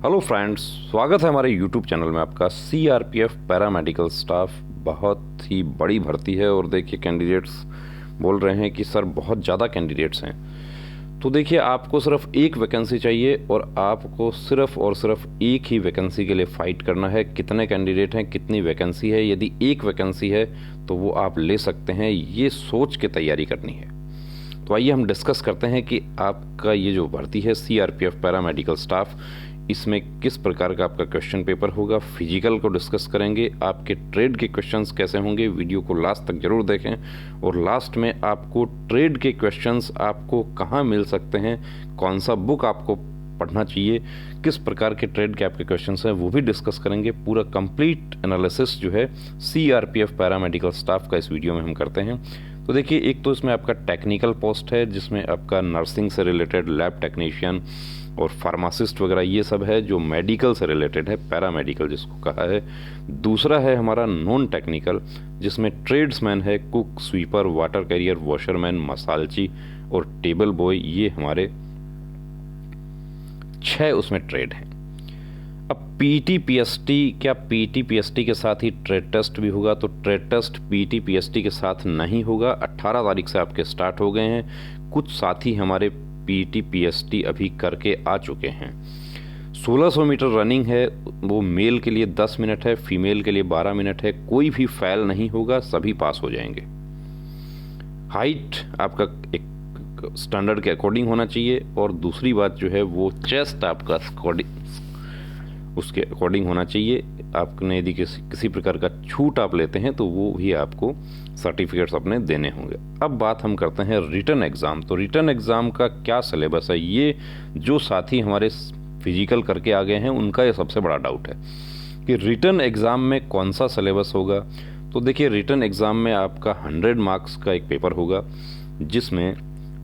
Hello friends, स्वागत है हमारे यूट्यूब चैनल में आपका। सीआरपीएफ पैरामेडिकल स्टाफ बहुत ही बड़ी भर्ती है और देखिए कैंडिडेट्स बोल रहे हैं कि सर बहुत ज़्यादा कैंडिडेट्स हैं। तो देखिए आपको सिर्फ एक वैकेंसी चाहिए और आपको सिर्फ और सिर्फ एक ही वैकेंसी के लिए फ़ाइट करना है। कितने कैंडिडेट हैं, कितनी वैकेंसी है, यदि एक वैकेंसी है तो वो आप ले सकते हैं, ये सोच के तैयारी करनी है। तो आइए हम डिस्कस करते हैं कि आपका ये जो भर्ती है सीआरपीएफ पैरामेडिकल स्टाफ, इसमें किस प्रकार का आपका क्वेश्चन पेपर होगा। फिजिकल को डिस्कस करेंगे, आपके ट्रेड के क्वेश्चंस कैसे होंगे। वीडियो को लास्ट तक जरूर देखें और लास्ट में आपको ट्रेड के क्वेश्चंस आपको कहाँ मिल सकते हैं, कौन सा बुक आपको पढ़ना चाहिए, किस प्रकार के ट्रेड के आपके क्वेश्चंस हैं, वो भी डिस्कस करेंगे। पूरा कंप्लीट एनालिसिस जो है सीआरपीएफ पैरामेडिकल स्टाफ का इस वीडियो में हम करते हैं। तो देखिए, एक तो इसमें आपका टेक्निकल पोस्ट है जिसमें आपका नर्सिंग से रिलेटेड लैब टेक्नीशियन और फार्मासिस्ट वगैरह ये सब है जो मेडिकल से रिलेटेड है, पैरामेडिकल जिसको कहा है। दूसरा है हमारा नॉन टेक्निकल जिसमें ट्रेड्समैन है, cook, sweeper, water carrier, washerman, मसालची और टेबल बॉय। ये हमारे 6 उसमें ट्रेड हैं। अब पीटी पीएसटी, क्या पीटी पीएसटी के साथ ही ट्रेड टेस्ट भी होगा? तो ट्रेड टेस्ट पीटी पीएसटी के साथ नहीं होगा। 18 तारीख से आपके स्टार्ट हो गए हैं। कुछ साथी हमारे पीटी पीएसटी अभी करके आ चुके हैं। 1600 मीटर रनिंग है, वो मेल के लिए 10 मिनट है, फीमेल के लिए 12 मिनट है। कोई भी फेल नहीं होगा, सभी पास हो जाएंगे। हाइट आपका एक स्टैंडर्ड के अकॉर्डिंग होना चाहिए और दूसरी बात जो है वो चेस्ट आपका उसके अकॉर्डिंग होना चाहिए। आपने यदि किसी प्रकार का छूट आप लेते हैं तो वो भी आपको सर्टिफिकेट्स अपने देने होंगे। अब बात हम करते हैं रिटन एग्ज़ाम। तो रिटन एग्ज़ाम का क्या सिलेबस है, ये जो साथी हमारे फिजिकल करके आ गए हैं उनका ये सबसे बड़ा डाउट है कि रिटन एग्ज़ाम में कौन सा सिलेबस होगा। तो देखिए, रिटन एग्ज़ाम में आपका 100 मार्क्स का एक पेपर होगा जिसमें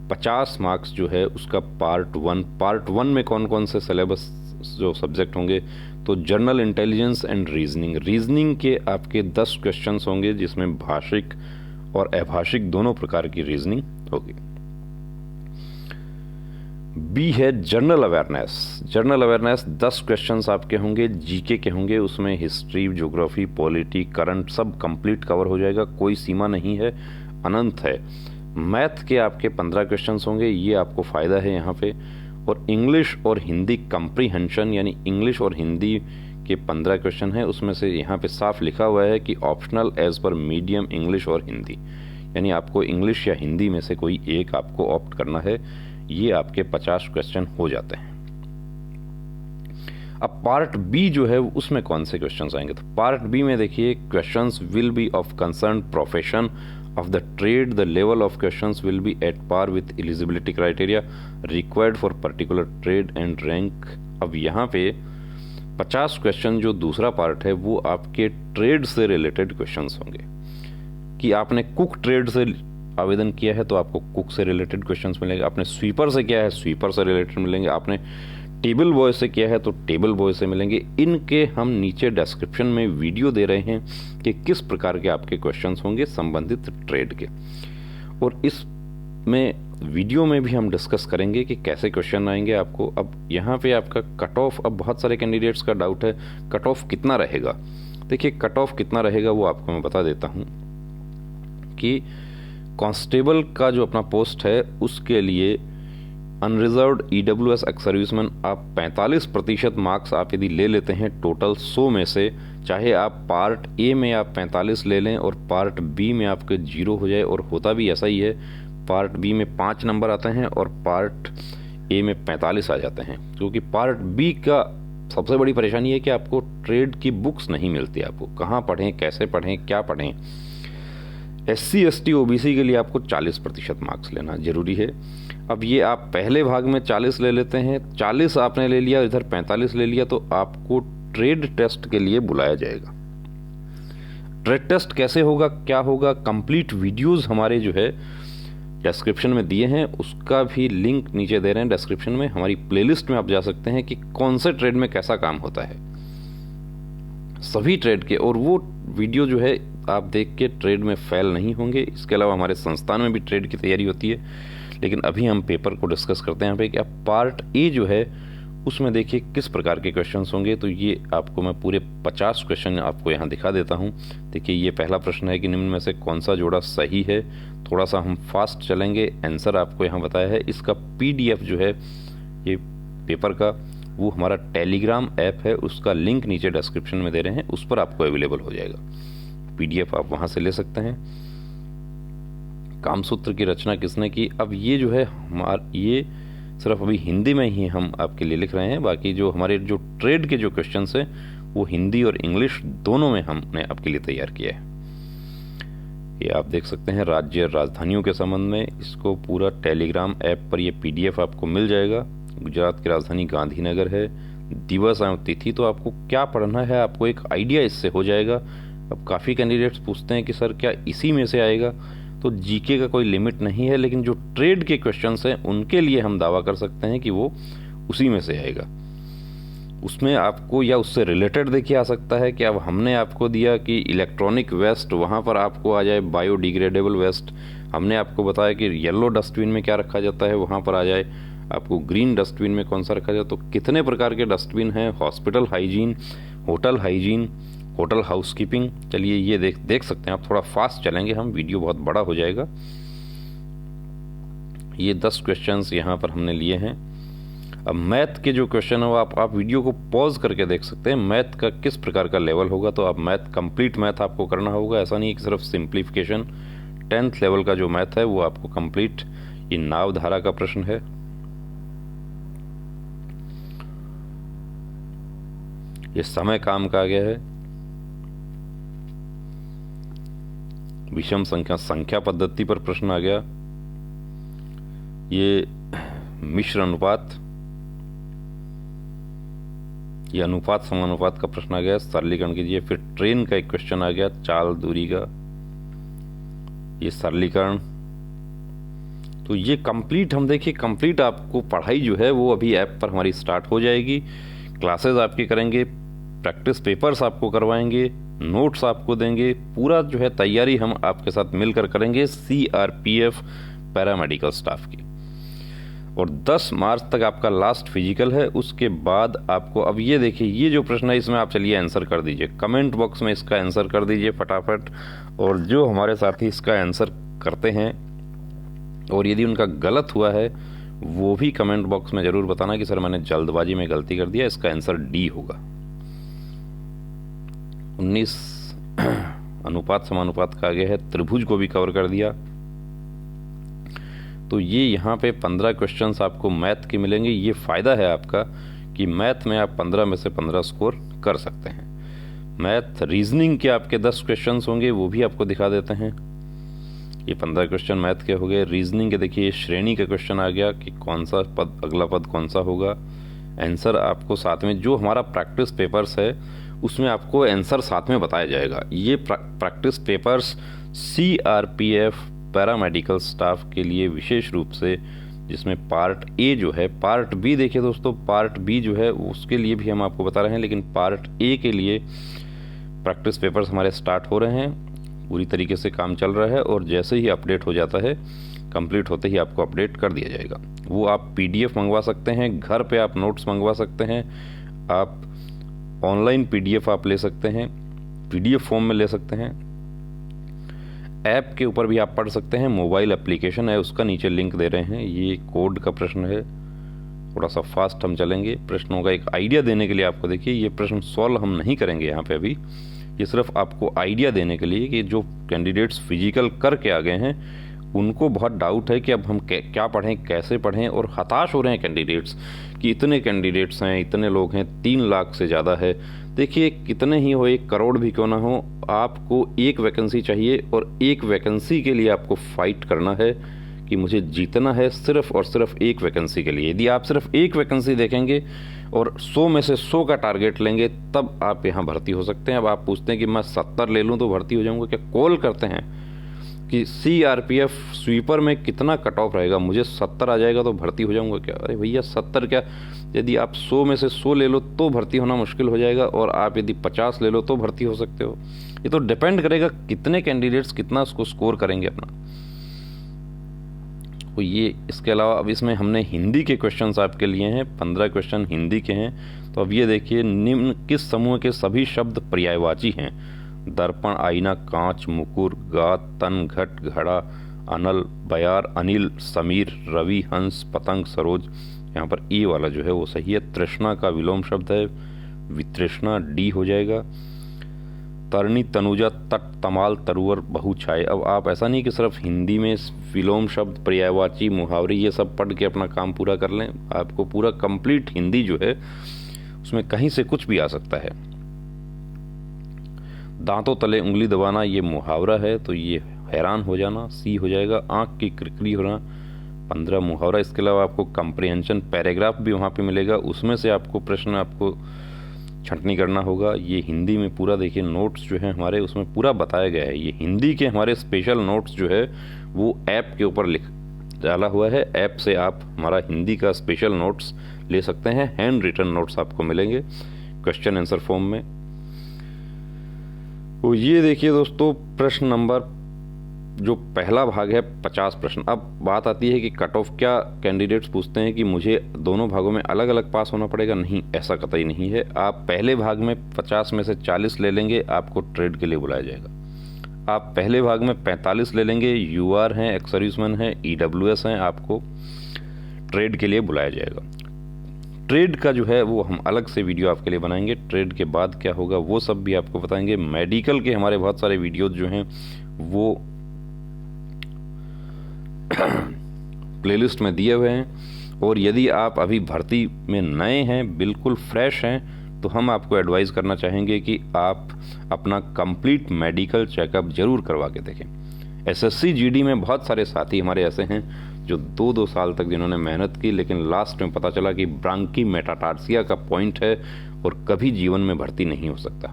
50 मार्क्स जो है उसका पार्ट वन में कौन कौन से सिलेबस जो सब्जेक्ट होंगे, तो जनरल इंटेलिजेंस एंड रीजनिंग के आपके 10 क्वेश्चंस होंगे जिसमें भाषिक और अभाषिक दोनों प्रकार की रीजनिंग होगी। बी है जनरल अवेयरनेस 10 क्वेश्चंस आपके होंगे, जीके के होंगे। उसमें हिस्ट्री, ज्योग्राफी, पॉलिटी, करंट सब कंप्लीट कवर हो जाएगा, कोई सीमा नहीं है, अनंत है। मैथ के आपके 15 क्वेश्चंस होंगे, ये आपको फ़ायदा है यहाँ पे। और इंग्लिश और हिंदी कंप्रीहेंशन यानी इंग्लिश और हिंदी के 15 क्वेश्चन हैं। उसमें से यहाँ पे साफ लिखा हुआ है कि optional as per medium English और हिंदी, यानी आपको इंग्लिश या हिंदी में से कोई एक आपको ऑप्ट करना है। ये आपके 50 क्वेश्चन हो जाते हैं। अब पार्ट बी जो है उसमें कौन से क्वेश्चंस आएंगे? तो पार्ट बी में देखिए, questions will be of concern profession of the trade. The level of questions will be at par with eligibility criteria required for particular trade and rank. अब यहाँ पे 50 क्वेश्चन जो दूसरा पार्ट है वो आपके ट्रेड से रिलेटेड क्वेश्चंस होंगे कि आपने कुक ट्रेड से आवेदन किया है तो आपको कुक से रिलेटेड क्वेश्चंस मिलेंगे, आपने स्वीपर से किया है स्वीपर से रिलेटेड मिलेंगे, आपने टेबल बॉय से किया है तो टेबल बॉय से मिलेंगे। इनके हम नीचे डिस्क्रिप्शन में वीडियो दे रहे हैं कि किस प्रकार के आपके क्वेश्चंस होंगे संबंधित ट्रेड के, और इसमें वीडियो में भी हम डिस्कस करेंगे कि कैसे क्वेश्चन आएंगे आपको। अब यहाँ पे आपका कट ऑफ, अब बहुत सारे कैंडिडेट्स का डाउट है कट ऑफ कितना रहेगा। देखिए, कट ऑफ कितना रहेगा वो आपको मैं बता देता हूँ कि कांस्टेबल का जो अपना पोस्ट है उसके लिए अनरिजर्व्ड ईडब्ल्यूएस एक्स सर्विसमैन आप 45% मार्क्स आप यदि ले लेते हैं टोटल 100 में से, चाहे आप पार्ट ए में आप 45 ले लें और पार्ट बी में आपके 0 हो जाए, और होता भी ऐसा ही है, पार्ट बी में 5 नंबर आते हैं और पार्ट ए में 45 आ जाते हैं। क्योंकि पार्ट बी का सबसे बड़ी परेशानी है कि आपको ट्रेड की बुक्स नहीं मिलती, आपको कहाँ पढ़ें, कैसे पढ़ें, क्या पढ़ें। SC ST OBC के लिए आपको 40% मार्क्स लेना जरूरी है। अब ये आप पहले भाग में 40 ले लेते हैं, 40 आपने ले लिया, इधर 45 ले लिया, तो आपको ट्रेड टेस्ट के लिए बुलाया जाएगा। ट्रेड टेस्ट कैसे होगा, क्या होगा, कंप्लीट वीडियोस हमारे जो है डिस्क्रिप्शन में दिए हैं, उसका भी लिंक नीचे दे रहे हैं डिस्क्रिप्शन में। हमारी प्लेलिस्ट में आप जा सकते हैं कि कौन से ट्रेड में कैसा काम होता है, सभी ट्रेड के, और वो वीडियो जो है आप देख के ट्रेड में फेल नहीं होंगे। इसके अलावा हमारे संस्थान में भी ट्रेड की तैयारी होती है, लेकिन अभी हम पेपर को डिस्कस करते हैं यहाँ पे कि अब पार्ट ए जो है उसमें देखिए किस प्रकार के क्वेश्चंस होंगे। तो ये आपको मैं पूरे 50 क्वेश्चन आपको यहाँ दिखा देता हूँ। देखिए ये पहला प्रश्न है कि निम्न में से कौन सा जोड़ा सही है। थोड़ा सा हम फास्ट चलेंगे, आंसर आपको यहाँ बताया है। इसका PDF जो है ये पेपर का, वो हमारा टेलीग्राम ऐप है, उसका लिंक नीचे डिस्क्रिप्शन में दे रहे हैं, उस पर आपको अवेलेबल हो जाएगा। PDF आप वहाँ से ले सकते हैं। कामसूत्र की रचना किसने की? अब ये जो है ये सिर्फ अभी हिंदी में ही हम आपके लिए लिख रहे हैं, बाकी जो हमारे जो ट्रेड के जो क्वेश्चंस हैं वो हिंदी और इंग्लिश दोनों में हमने आपके लिए तैयार किया है। ये आप देख सकते हैं राज्य राजधानियों के संबंध में, इसको पूरा टेलीग्राम ऐप पर ये PDF आपको मिल जाएगा। गुजरात की राजधानी गांधीनगर है। दिवस एवं तिथि, तो आपको क्या पढ़ना है आपको एक आइडिया इससे हो जाएगा। अब काफ़ी कैंडिडेट्स पूछते हैं कि सर क्या इसी में से आएगा? तो जीके का कोई लिमिट नहीं है, लेकिन जो ट्रेड के क्वेश्चंस हैं उनके लिए हम दावा कर सकते हैं कि वो उसी में से आएगा। उसमें आपको या उससे रिलेटेड देखिए आ सकता है कि अब हमने आपको दिया कि इलेक्ट्रॉनिक वेस्ट, वहाँ पर आपको आ जाए बायोडिग्रेडेबल वेस्ट। हमने आपको बताया कि येलो डस्टबिन में क्या रखा जाता है, वहाँ पर आ जाए आपको ग्रीन डस्टबिन में कौन सा रखा जाए। तो कितने प्रकार के डस्टबिन हैं, hospital hygiene, hotel hygiene, hotel housekeeping. चलिए ये देख सकते हैं आप। थोड़ा फास्ट चलेंगे हम, वीडियो बहुत बड़ा हो जाएगा। ये 10 क्वेश्चंस यहाँ पर हमने लिए हैं। अब मैथ के जो क्वेश्चन है वो आप वीडियो को पॉज करके देख सकते हैं, मैथ का किस प्रकार का लेवल होगा। तो आप कंप्लीट मैथ आपको करना होगा, ऐसा नहीं कि सिर्फ सिंप्लीफिकेशन। 10th लेवल का जो मैथ है वो आपको कंप्लीट। ये नावधारा का प्रश्न है। ये समय काम का आ गया है। विषम संख्या पद्धति पर प्रश्न आ गया। ये मिश्र अनुपात, ये अनुपात समानुपात का प्रश्न आ गया, सरलीकरण कीजिए। फिर ट्रेन का एक क्वेश्चन आ गया, चाल दूरी का, ये सरलीकरण। तो ये कंप्लीट हम देखिए, कंप्लीट आपको पढ़ाई जो है वो अभी ऐप पर हमारी स्टार्ट हो जाएगी। क्लासेस आपकी करेंगे, प्रैक्टिस पेपर्स आपको करवाएंगे, नोट्स आपको देंगे, पूरा जो है तैयारी हम आपके साथ मिलकर करेंगे CRPF पैरामेडिकल स्टाफ की। और 10 मार्च तक आपका लास्ट फिजिकल है। उसके बाद आपको अब ये देखिए, ये जो प्रश्न है इसमें आप चलिए आंसर कर दीजिए, कमेंट बॉक्स में इसका आंसर कर दीजिए फटाफट। और जो हमारे साथी इसका आंसर करते हैं और यदि उनका गलत हुआ है वो भी कमेंट बॉक्स में जरूर बताना कि सर मैंने जल्दबाजी में गलती कर दिया। इसका आंसर D होगा। 19 अनुपात समानुपात का आगे है, त्रिभुज को भी कवर कर दिया। तो ये यहाँ पे 15 क्वेश्चंस आपको मैथ के मिलेंगे। ये फ़ायदा है आपका कि मैथ में आप 15 में से 15 स्कोर कर सकते हैं। मैथ रीजनिंग के आपके 10 क्वेश्चंस होंगे, वो भी आपको दिखा देते हैं। ये 15 क्वेश्चन मैथ के हो गए। रीजनिंग के देखिए श्रेणी का क्वेश्चन आ गया कि कौन सा पद, अगला पद कौन सा होगा। आंसर आपको साथ में, जो हमारा प्रैक्टिस पेपर्स है उसमें आपको आंसर साथ में बताया जाएगा। ये practice papers CRPF paramedical staff के लिए विशेष रूप से, जिसमें पार्ट A जो है, पार्ट B देखिए दोस्तों, पार्ट B जो है उसके लिए भी हम आपको बता रहे हैं, लेकिन पार्ट A के लिए प्रैक्टिस पेपर्स हमारे स्टार्ट हो रहे हैं, पूरी तरीके से काम चल रहा है। और जैसे ही अपडेट हो जाता है, कंप्लीट होते ही आपको अपडेट कर दिया जाएगा। वो आप PDF मंगवा सकते हैं, घर पे आप नोट्स मंगवा सकते हैं, आप ऑनलाइन PDF आप ले सकते हैं, PDF फॉर्म में ले सकते हैं, ऐप के ऊपर भी आप पढ़ सकते हैं। मोबाइल एप्लीकेशन है, उसका नीचे लिंक दे रहे हैं। ये कोड का प्रश्न है, थोड़ा सा फास्ट हम चलेंगे। प्रश्नों का एक आइडिया देने के लिए आपको देखिए, ये प्रश्न सॉल्व हम नहीं करेंगे यहाँ पे अभी, ये सिर्फ आपको आइडिया देने के लिए कि जो कैंडिडेट्स फिजिकल करके आ गए हैं उनको बहुत डाउट है कि अब हम क्या पढ़ें, कैसे पढ़ें, और हताश हो रहे हैं कैंडिडेट्स कि इतने कैंडिडेट्स हैं, इतने लोग हैं, 3 लाख से ज़्यादा है। देखिए कितने ही हो, 1 करोड़ भी क्यों ना हो, आपको एक वैकेंसी चाहिए और एक वैकेंसी के लिए आपको फाइट करना है कि मुझे जीतना है सिर्फ और सिर्फ एक वैकेंसी के लिए। यदि आप सिर्फ एक वैकेंसी देखेंगे और 100 में से 100 का टारगेट लेंगे तब आप यहाँ भर्ती हो सकते हैं। अब आप पूछते हैं कि मैं 70 ले लूँ तो भर्ती हो जाऊँगा क्या? कॉल करते हैं कि CRPF स्वीपर में कितना कट ऑफ रहेगा, मुझे 70 आ जाएगा तो भर्ती हो जाऊंगा क्या? अरे भैया 70 क्या, यदि आप 100 में से 100 ले लो तो भर्ती होना मुश्किल हो जाएगा, और आप यदि 50 ले लो तो भर्ती हो सकते हो। ये तो डिपेंड करेगा कितने कैंडिडेट्स कितना उसको स्कोर करेंगे अपना। तो ये इसके अलावा अब इसमें हमने हिंदी के क्वेश्चंस आपके लिए हैं, 15 क्वेश्चन हिंदी के हैं। तो अब ये देखिए, निम्न किस समूह के सभी शब्द पर्यायवाची हैं? दर्पण, आईना, कांच, मुकुर, गात, तन, घट, घड़ा, अनल, बयार, अनिल, समीर, रवि, हंस, पतंग, सरोज। यहाँ पर ई वाला जो है वो सही है। तृष्णा का विलोम शब्द है वितृष्णा, डी हो जाएगा। तरणी, तनुजा, तट, तमाल, तरुवर, बहुछाए। अब आप ऐसा नहीं कि सिर्फ हिंदी में विलोम शब्द, पर्यायवाची, मुहावरे ये सब पढ़ के अपना काम पूरा कर लें। आपको पूरा कंप्लीट हिंदी जो है उसमें कहीं से कुछ भी आ सकता है। दांतों तले उंगली दबाना ये मुहावरा है, तो ये हैरान हो जाना, सी हो जाएगा। आंख की किरकिरी होना, 15 मुहावरा। इसके अलावा आपको कंप्रिहेंशन पैराग्राफ भी वहाँ पे मिलेगा, उसमें से आपको प्रश्न आपको छंटनी करना होगा। ये हिंदी में पूरा देखिए नोट्स जो है हमारे उसमें पूरा बताया गया है। ये हिंदी के हमारे स्पेशल नोट्स जो है वो ऐप के ऊपर लिख डाला हुआ है। ऐप से आप हमारा हिंदी का स्पेशल नोट्स ले सकते हैं। हैंड रिटन नोट्स आपको मिलेंगे क्वेश्चन आंसर फॉर्म में। तो ये देखिए दोस्तों, प्रश्न नंबर जो पहला भाग है 50 प्रश्न। अब बात आती है कि कट ऑफ, क्या कैंडिडेट्स पूछते हैं कि मुझे दोनों भागों में अलग अलग पास होना पड़ेगा? नहीं, ऐसा कतई नहीं है। आप पहले भाग में 50 में से 40 ले लेंगे, आपको ट्रेड के लिए बुलाया जाएगा। आप पहले भाग में 45 ले लेंगे, यूआर हैं, एक्स सर्विसमैन हैं, ईडब्ल्यूएस हैं, आपको ट्रेड के लिए बुलाया जाएगा। ट्रेड का जो है वो हम अलग से वीडियो आपके लिए बनाएंगे। ट्रेड के बाद क्या होगा वो सब भी आपको बताएंगे। मेडिकल के हमारे बहुत सारे वीडियोज जो हैं वो प्लेलिस्ट में दिए हुए हैं। और यदि आप अभी भर्ती में नए हैं, बिल्कुल फ्रेश हैं, तो हम आपको एडवाइस करना चाहेंगे कि आप अपना कंप्लीट मेडिकल चेकअप जरूर करवा के देखें। एसएससी जीडी में बहुत सारे साथी हमारे ऐसे हैं जो 2-2 साल तक जिन्होंने मेहनत की, लेकिन लास्ट में पता चला कि ब्रांकी मेटाटार्सिया का पॉइंट है और कभी जीवन में भर्ती नहीं हो सकता,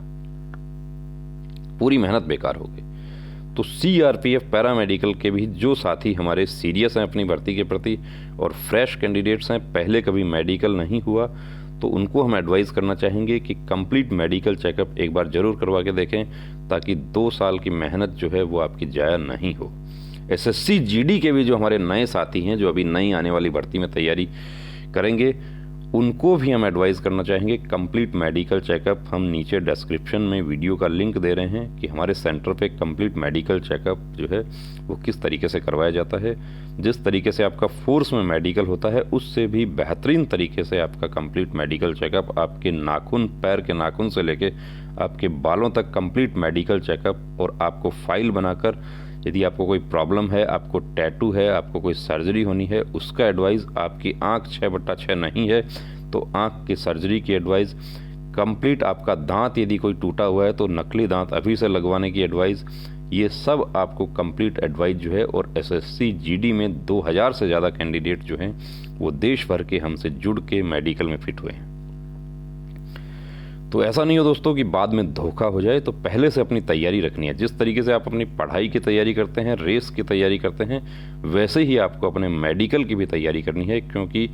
पूरी मेहनत बेकार हो गई। तो सीआरपीएफ पैरामेडिकल के भी जो साथी हमारे सीरियस हैं अपनी भर्ती के प्रति और फ्रेश कैंडिडेट्स हैं, पहले कभी मेडिकल नहीं हुआ, तो उनको हम एडवाइस करना चाहेंगे कि कंप्लीट मेडिकल चेकअप एक बार जरूर करवा के देखें, ताकि 2 साल की मेहनत जो है वो आपकी जाया नहीं हो। एसएससी जीडी के भी जो हमारे नए साथी हैं, जो अभी नई आने वाली भर्ती में तैयारी करेंगे, उनको भी हम एडवाइस करना चाहेंगे कंप्लीट मेडिकल चेकअप। हम नीचे डिस्क्रिप्शन में वीडियो का लिंक दे रहे हैं कि हमारे सेंटर पे कंप्लीट मेडिकल चेकअप जो है वो किस तरीके से करवाया जाता है। जिस तरीके से आपका फोर्स में मेडिकल होता है, उससे भी बेहतरीन तरीके से आपका कंप्लीट मेडिकल चेकअप, आपके नाखून, पैर के नाखून से लेके आपके बालों तक कंप्लीट मेडिकल चेकअप। और आपको फाइल बनाकर, यदि आपको कोई प्रॉब्लम है, आपको टैटू है, आपको कोई सर्जरी होनी है, उसका एडवाइस, आपकी आंख 6/6 नहीं है तो आंख की सर्जरी की एडवाइस, कंप्लीट आपका दांत यदि कोई टूटा हुआ है तो नकली दांत अभी से लगवाने की एडवाइस, ये सब आपको कंप्लीट एडवाइस जो है। और एसएससी जीडी में 2000 से ज़्यादा कैंडिडेट जो हैं वो देश भर के हमसे जुड़ के मेडिकल में फिट हुए हैं। तो ऐसा नहीं हो दोस्तों कि बाद में धोखा हो जाए, तो पहले से अपनी तैयारी रखनी है। जिस तरीके से आप अपनी पढ़ाई की तैयारी करते हैं, रेस की तैयारी करते हैं, वैसे ही आपको अपने मेडिकल की भी तैयारी करनी है। क्योंकि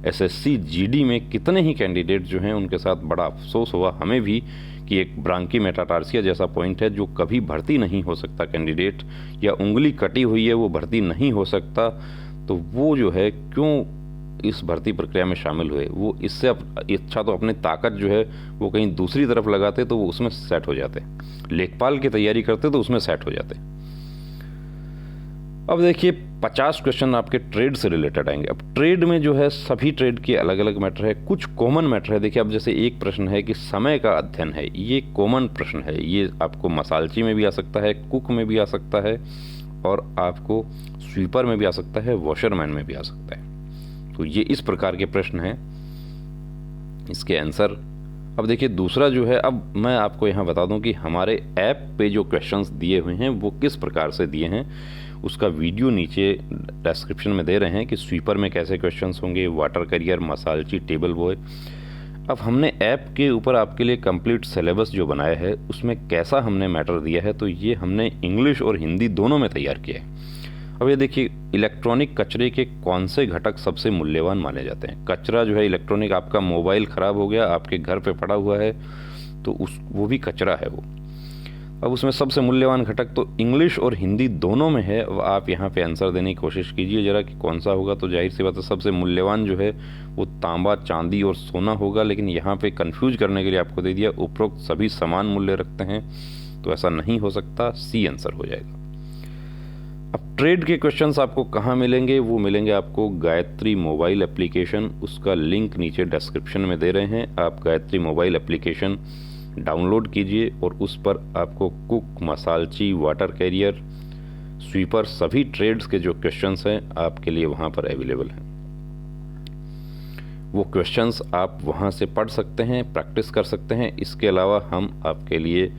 एसएससी जीडी में कितने ही कैंडिडेट जो हैं उनके साथ बड़ा अफसोस हुआ हमें भी कि एक ब्रांकी मेटाटार्सिया जैसा पॉइंट है जो कभी भर्ती नहीं हो सकता कैंडिडेट, या उंगली कटी हुई है वो भर्ती नहीं हो सकता, तो वो जो है क्यों इस भर्ती प्रक्रिया में शामिल हुए। वो इससे अच्छा तो अपनी ताकत जो है वो कहीं दूसरी तरफ लगाते तो वो उसमें सेट हो जाते, लेखपाल की तैयारी करते तो उसमें सेट हो जाते। अब देखिए 50 क्वेश्चन आपके ट्रेड से रिलेटेड आएंगे। अब ट्रेड में जो है सभी ट्रेड के अलग अलग मैटर है, कुछ कॉमन मैटर है। देखिए अब जैसे एक प्रश्न है कि समय का अध्ययन है, ये कॉमन प्रश्न है, ये आपको मसालची में भी आ सकता है, कुक में भी आ सकता है, और आपको स्वीपर में भी आ सकता है, वॉशरमैन में भी आ सकता है। तो ये इस प्रकार के प्रश्न हैं, इसके आंसर। अब देखिए दूसरा जो है, अब मैं आपको यहाँ बता दूं कि हमारे ऐप पे जो क्वेश्चंस दिए हुए हैं वो किस प्रकार से दिए हैं, उसका वीडियो नीचे डिस्क्रिप्शन में दे रहे हैं कि स्वीपर में कैसे क्वेश्चंस होंगे, वाटर कैरियर, मसालची, टेबल बॉय। अब हमने ऐप के ऊपर आपके लिए कंप्लीट सिलेबस जो बनाया है उसमें कैसा हमने मैटर दिया है, तो ये हमने इंग्लिश और हिंदी दोनों में तैयार किया है। अब ये देखिए, इलेक्ट्रॉनिक कचरे के कौन से घटक सबसे मूल्यवान माने जाते हैं। कचरा जो है इलेक्ट्रॉनिक, आपका मोबाइल ख़राब हो गया, आपके घर पे पड़ा हुआ है, तो वो भी कचरा है वो। अब उसमें सबसे मूल्यवान घटक तो इंग्लिश और हिंदी दोनों में है। अब आप यहाँ पे आंसर देने की कोशिश कीजिए जरा कि कौन सा होगा। तो जाहिर सी बात है सबसे मूल्यवान जो है वो तांबा, चांदी और सोना होगा, लेकिन यहाँ पे कंफ्यूज करने के लिए आपको दे दिया उपरोक्त सभी समान मूल्य रखते हैं, तो ऐसा नहीं हो सकता, सी आंसर हो जाएगा। अब ट्रेड के क्वेश्चंस आपको कहाँ मिलेंगे? वो मिलेंगे आपको गायत्री मोबाइल एप्लीकेशन, उसका लिंक नीचे डिस्क्रिप्शन में दे रहे हैं। आप गायत्री मोबाइल एप्लीकेशन डाउनलोड कीजिए और उस पर आपको कुक, मसालची, वाटर कैरियर, स्वीपर सभी ट्रेड्स के जो क्वेश्चंस हैं आपके लिए वहाँ पर अवेलेबल हैं। वो क्वेश्चंस आप वहाँ से पढ़ सकते हैं, प्रैक्टिस कर सकते हैं। इसके अलावा हम आपके लिए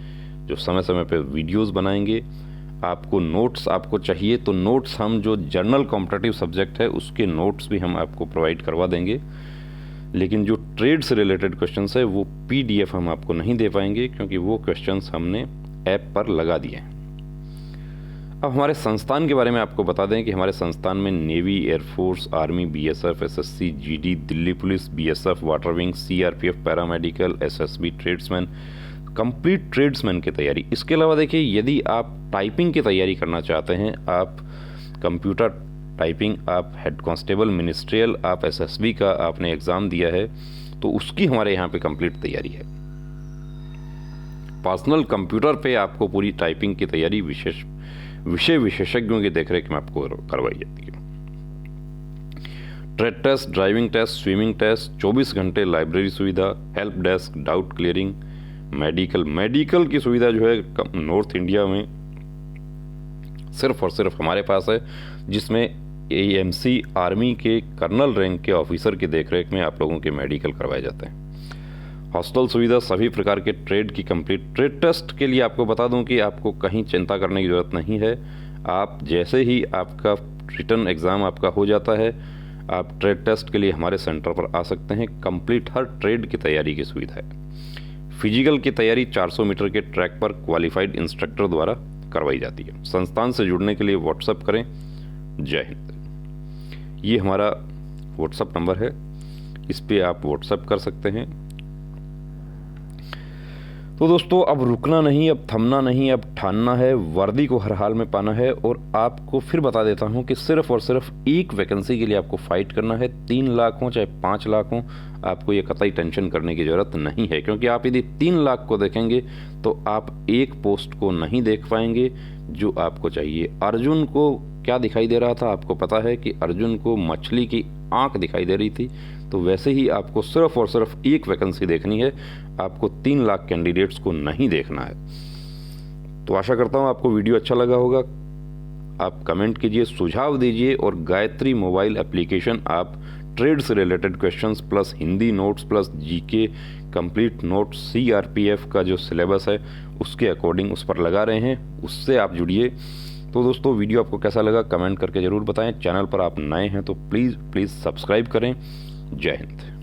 जो समय समय पे वीडियोस बनाएंगे। आपको नोट्स आपको चाहिए तो नोट्स हम जो जनरल कॉम्पिटिटिव सब्जेक्ट है उसके नोट्स भी हम आपको प्रोवाइड करवा देंगे, लेकिन जो ट्रेड से रिलेटेड क्वेश्चंस है वो PDF हम आपको नहीं दे पाएंगे क्योंकि वो क्वेश्चंस हमने ऐप पर लगा दिए हैं। अब हमारे संस्थान के बारे में आपको बता दें कि हमारे संस्थान में navy, air force, army, BSF, SSC, GD, Delhi police, BSF, water wing, CRPF, paramedical, SSB, tradesman, complete tradesman की तैयारी। इसके अलावा देखिए यदि आप टाइपिंग की तैयारी करना चाहते हैं, आप कंप्यूटर टाइपिंग, आप हेड कांस्टेबल, मिनिस्ट्रियल, आप SSB का आपने एग्ज़ाम दिया है तो उसकी हमारे यहाँ पे कंप्लीट तैयारी है। पर्सनल कंप्यूटर पे आपको पूरी टाइपिंग की तैयारी विषय विशेषज्ञों की देखरेख में आपको करवाई जाती है। Trade test, driving test, swimming test, 24 घंटे लाइब्रेरी सुविधा, help desk, doubt clearing, medical की सुविधा जो है नॉर्थ इंडिया में सिर्फ और सिर्फ हमारे पास है, जिसमें AMC आर्मी के कर्नल रैंक के ऑफिसर की देखरेख में आप लोगों के मेडिकल करवाए जाते हैं। हॉस्टल सुविधा, सभी प्रकार के ट्रेड की कंप्लीट। ट्रेड टेस्ट के लिए आपको बता दूं कि आपको कहीं चिंता करने की ज़रूरत नहीं है। आप जैसे ही आपका रिटन एग्ज़ाम आपका हो जाता है, आप ट्रेड टेस्ट के लिए हमारे सेंटर पर आ सकते हैं। कंप्लीट हर ट्रेड की तैयारी की सुविधा है। फिजिकल की तैयारी 400 मीटर के ट्रैक पर क्वालिफाइड इंस्ट्रक्टर द्वारा करवाई जाती है। संस्थान से जुड़ने के लिए व्हाट्सएप करें। जय हिंद। ये हमारा व्हाट्सएप नंबर है, इस पे आप व्हाट्सएप कर सकते हैं। तो दोस्तों अब रुकना नहीं, अब थमना नहीं, अब ठानना है, वर्दी को हर हाल में पाना है। और आपको फिर बता देता हूं कि सिर्फ और सिर्फ एक वैकेंसी के लिए आपको फाइट करना है। 3 लाख हो चाहे 5 लाख हो, आपको ये कतई टेंशन करने की ज़रूरत नहीं है, क्योंकि आप यदि 3 लाख को देखेंगे तो आप एक पोस्ट को नहीं देख पाएंगे जो आपको चाहिए। अर्जुन को क्या दिखाई दे रहा था? आपको पता है कि अर्जुन को मछली की आंख दिखाई दे रही थी। तो वैसे ही आपको सिर्फ और सिर्फ एक वैकेंसी देखनी है, आपको 3 लाख कैंडिडेट्स को नहीं देखना है। तो आशा करता हूँ आपको वीडियो अच्छा लगा होगा। आप कमेंट कीजिए, सुझाव दीजिए, और गायत्री मोबाइल एप्लीकेशन आप ट्रेड से related questions plus Hindi notes plus GK complete notes, CRPF का जो सिलेबस है उसके अकॉर्डिंग उस पर लगा रहे हैं, उससे आप जुड़िए। तो दोस्तों वीडियो आपको कैसा लगा कमेंट करके ज़रूर बताएं। चैनल पर आप नए हैं तो प्लीज़ सब्सक्राइब करें। जय हिंद।